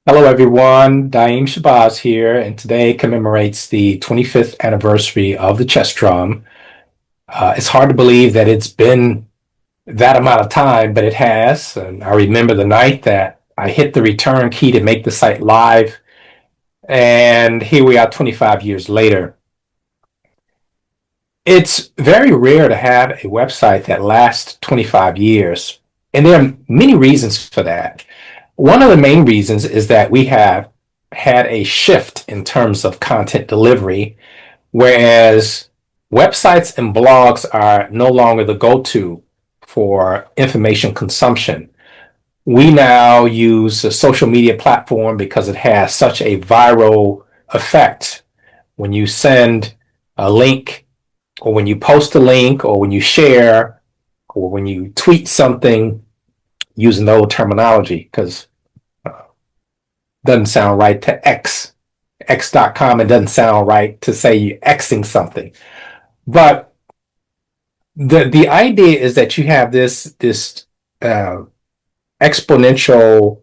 Hello, everyone. Daim Shabazz here, and today commemorates the 25th anniversary of the chess drum. It's hard to believe that it's been that amount of time, but it has. And I remember the night that I hit the return key to make the site live, and here we are 25 years later. It's very rare to have a website that lasts 25 years, and there are many reasons for that. One of the main reasons is that we have had a shift in terms of content delivery, whereas websites and blogs are no longer the go-to for information consumption. We now use a social media platform because it has such a viral effect. When you send a link, or when you post a link, or when you share, or when you tweet something using the old terminology, because doesn't sound right to x.com. It doesn't sound right to say you're xing something. But the idea is that you have this uh, exponential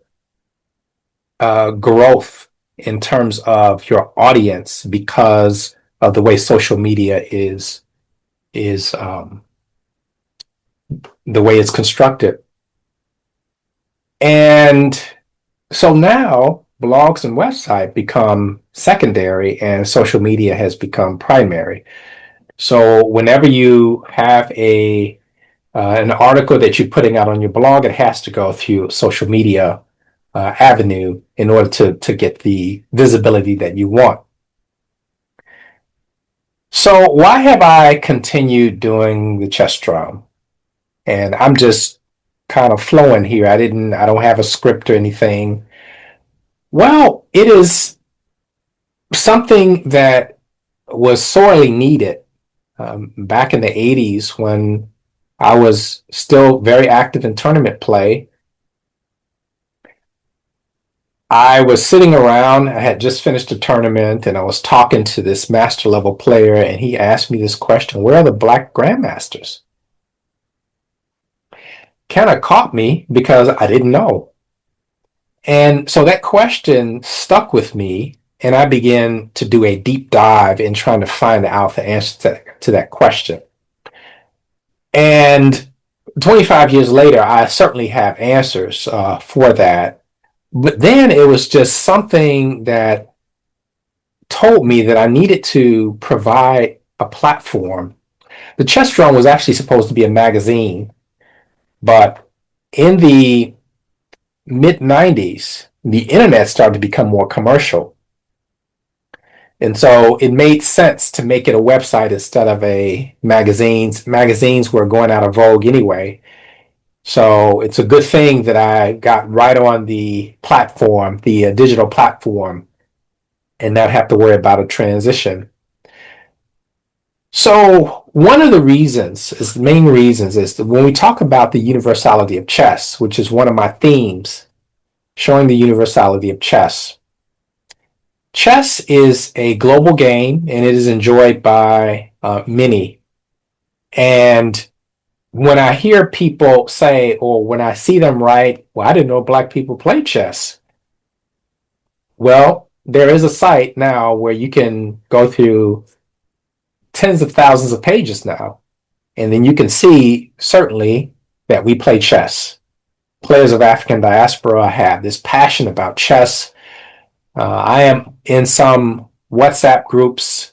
growth in terms of your audience because of the way social media is the way it's constructed. And so now blogs and website become secondary and social media has become primary. So whenever you have a an article that you're putting out on your blog, it has to go through social media avenue in order to get the visibility that you want. So why have I continued doing the chess drum? And I'm just kind of flowing here. I don't have a script or anything. Well, it is something that was sorely needed back in the 80s when I was still very active in tournament play. I was sitting around, I had just finished a tournament, and I was talking to this master level player, and he asked me this question: where are the black grandmasters? Kind of caught me because I didn't know. And so that question stuck with me, and I began to do a deep dive in trying to find out the answer to that question. And 25 years later, I certainly have answers for that. But then it was just something that told me that I needed to provide a platform. The Chess Drum was actually supposed to be a magazine, but in the mid 90s, the internet started to become more commercial. And so it made sense to make it a website instead of a magazines. Magazines were going out of vogue anyway. So it's a good thing that I got right on the platform, the digital platform, and not have to worry about a transition. So one of the reasons, is the main reasons, is that when we talk about the universality of chess, which is one of my themes, showing the universality of chess. Chess is a global game and it is enjoyed by many. And when I hear people say, or when I see them write, well, I didn't know black people play chess. Well, there is a site now where you can go through tens of thousands of pages now, and then you can see certainly that we play chess. Players of African diaspora have this passion about chess. I am in some WhatsApp groups,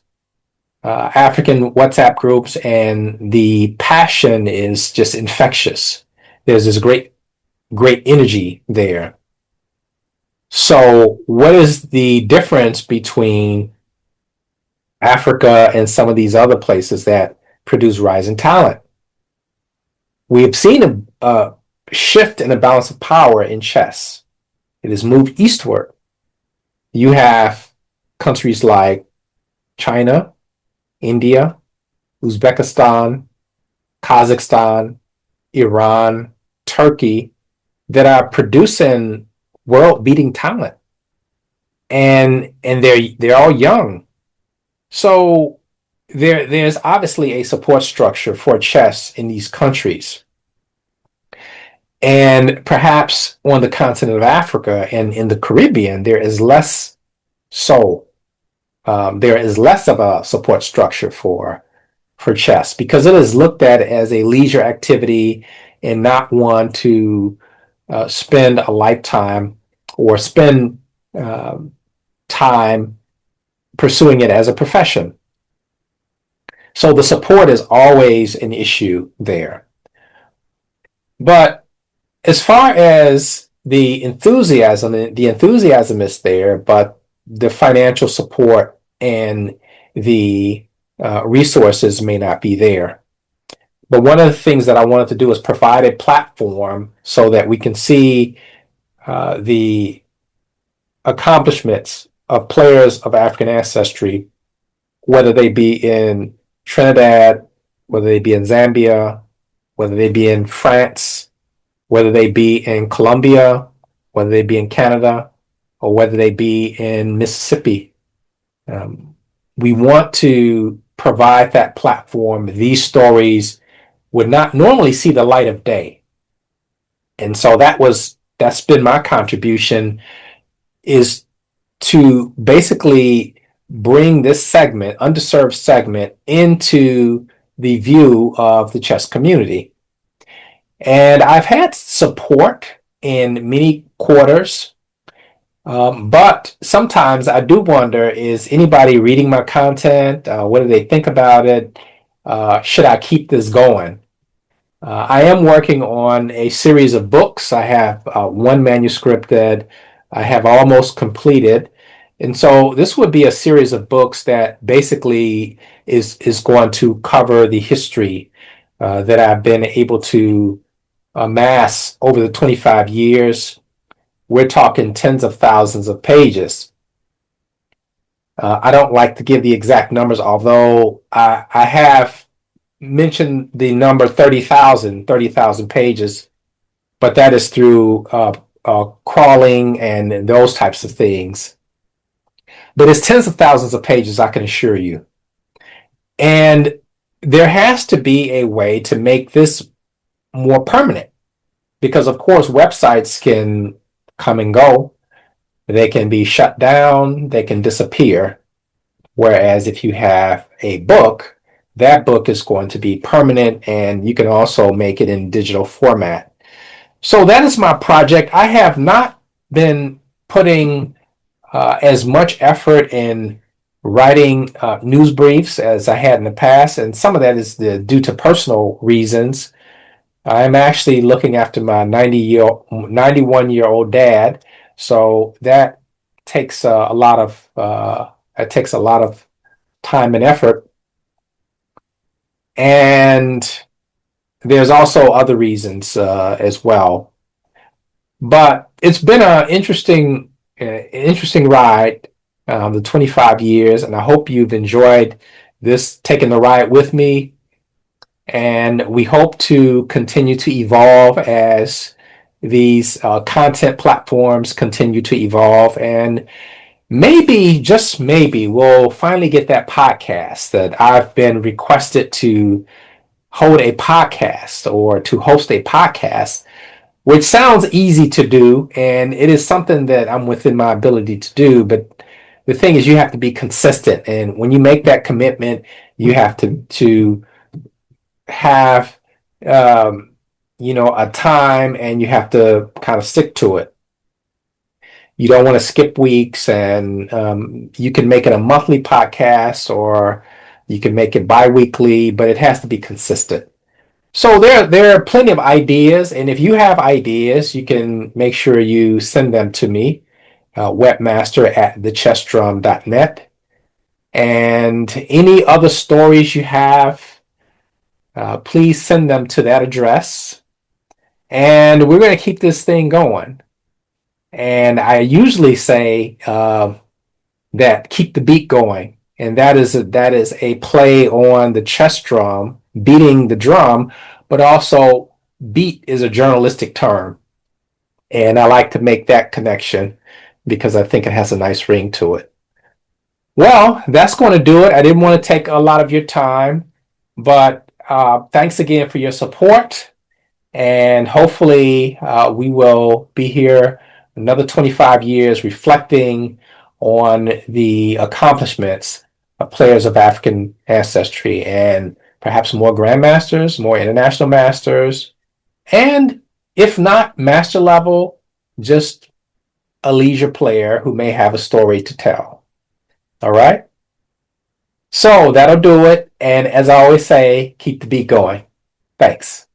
African WhatsApp groups, and the passion is just infectious. There's this great energy there. So, what is the difference between Africa and some of these other places that produce rising talent? We have seen a shift in the balance of power in chess. It has moved eastward. You have countries like China, India, Uzbekistan, Kazakhstan, Iran, Turkey that are producing world-beating talent, and they're all young. So there's obviously a support structure for chess in these countries. And perhaps on the continent of Africa and in the Caribbean, there is less so. There is less of a support structure for chess because it is looked at as a leisure activity and not one to spend a lifetime or spend time pursuing it as a profession. So the support is always an issue there. But as far as the enthusiasm is there, but the financial support and the resources may not be there. But one of the things that I wanted to do is provide a platform so that we can see the accomplishments of players of African ancestry, whether they be in Trinidad, whether they be in Zambia, whether they be in France, whether they be in Colombia, whether they be in Canada, or whether they be in Mississippi. We want to provide that platform. These stories would not normally see the light of day. And so that's been my contribution, is to basically bring this segment, underserved segment, into the view of the chess community. And I've had support in many quarters, but sometimes I do wonder, is anybody reading my content? What do they think about it? Should I keep this going? I am working on a series of books. I have one manuscript that I have almost completed. And so this would be a series of books that basically is going to cover the history that I've been able to amass over the 25 years. We're talking tens of thousands of pages. I don't like to give the exact numbers, although I have mentioned the number 30,000 pages, but that is through crawling and those types of things. But it's tens of thousands of pages, I can assure you. And there has to be a way to make this more permanent because, of course, websites can come and go. They can be shut down. They can disappear. Whereas if you have a book, that book is going to be permanent, and you can also make it in digital format. So that is my project. I have not been putting as much effort in writing news briefs as I had in the past, and some of that is due to personal reasons. I'm actually looking after my 91-year-old dad, so that takes a lot of time and effort. And there's also other reasons as well. But it's been an interesting ride, the 25 years, and I hope you've enjoyed this, taking the ride with me. And we hope to continue to evolve as these content platforms continue to evolve. And maybe, just maybe, we'll finally get that podcast that I've been requested to hold a podcast or to host a podcast, which sounds easy to do. And it is something that I'm within my ability to do. But the thing is, you have to be consistent. And when you make that commitment, you have to have a time, and you have to kind of stick to it. You don't want to skip weeks, and you can make it a monthly podcast or you can make it bi-weekly, but it has to be consistent. So there are plenty of ideas, and if you have ideas, you can make sure you send them to me, webmaster@thechessdrum.net. And any other stories you have, please send them to that address. And we're going to keep this thing going. And I usually say that keep the beat going. And that is a play on the chess drum, beating the drum, but also beat is a journalistic term. And I like to make that connection because I think it has a nice ring to it. Well, that's going to do it. I didn't want to take a lot of your time, but thanks again for your support. And hopefully, we will be here another 25 years reflecting on the accomplishments of players of African ancestry and perhaps more grandmasters, more international masters, and if not master level, just a leisure player who may have a story to tell. All right. So that'll do it. And as I always say, keep the beat going. Thanks.